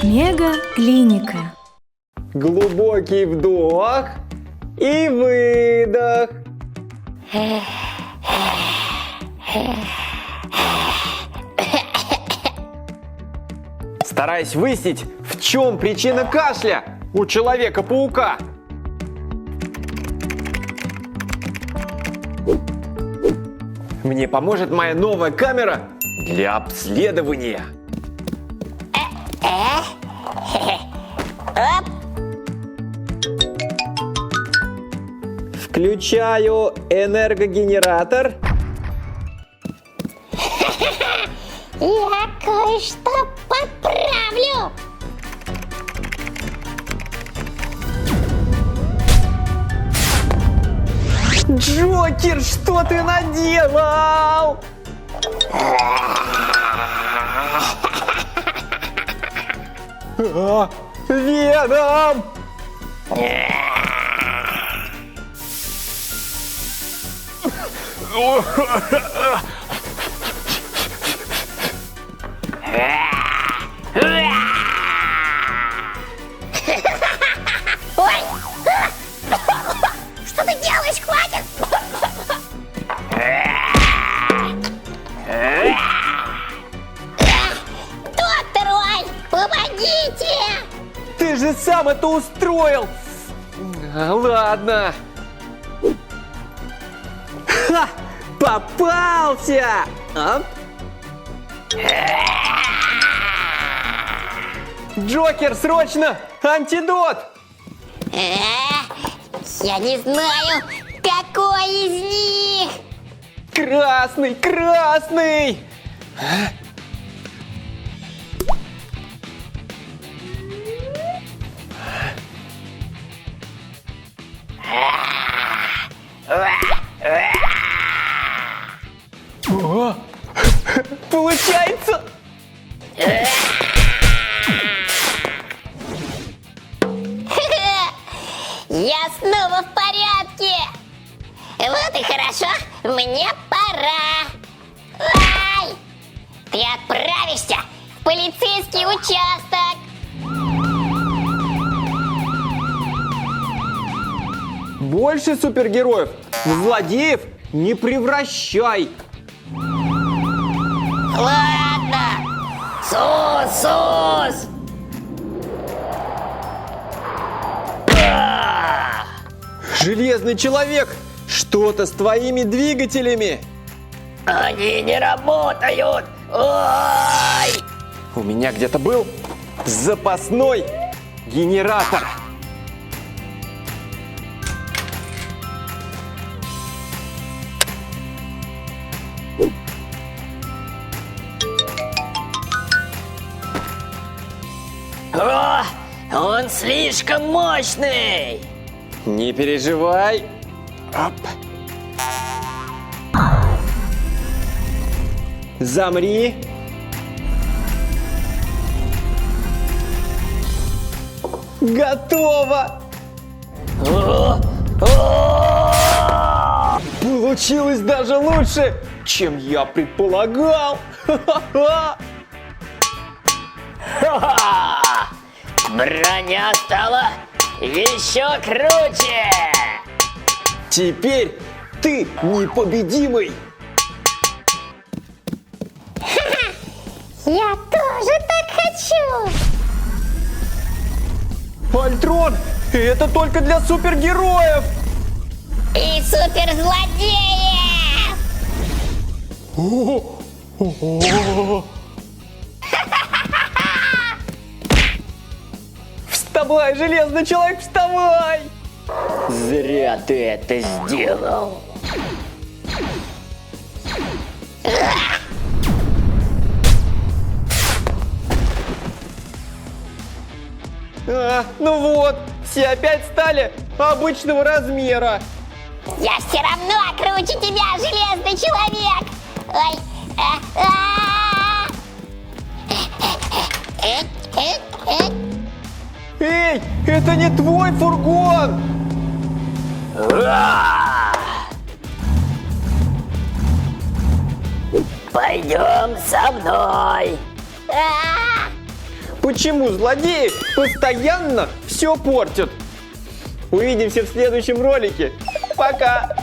Мега-клиника. Глубокий вдох и выдох. Стараюсь выяснить, в чем причина кашля у Человека-паука. Мне поможет моя новая камера для обследования. Включаю энергогенератор. Я кое-что поправлю. Джокер, что ты наделал? Веном! Ой! Что ты делаешь? Хватит! Доктор Ой, помогите! Ты же сам это устроил! Ладно. Ха! Попался! А? Джокер, срочно! Антидот! Я не знаю, какой из них! Красный, красный! О, получается! Я снова в порядке! Вот и хорошо, мне пора! Ай! Ты отправишься в полицейский участок! Больше супергероев в злодеев не превращай! Ладно! Сус! Железный человек! Что-то с твоими двигателями! Они не работают! Ой! У меня где-то был запасной генератор. О, он слишком мощный! Не переживай. Оп. Замри. Готово. Получилось даже лучше, чем я предполагал. Броня стала еще круче! Теперь ты непобедимый. Я тоже так хочу! Альтрон, это только для супергероев. И суперзлодеев! Вставай, железный человек, вставай! Зря ты это сделал! Ну вот, все опять стали обычного размера. Я все равно круче тебя, железный человек! Ой! Эй, это не твой фургон! Пойдем со мной! почему злодеи постоянно все портят. Увидимся в следующем ролике. Пока!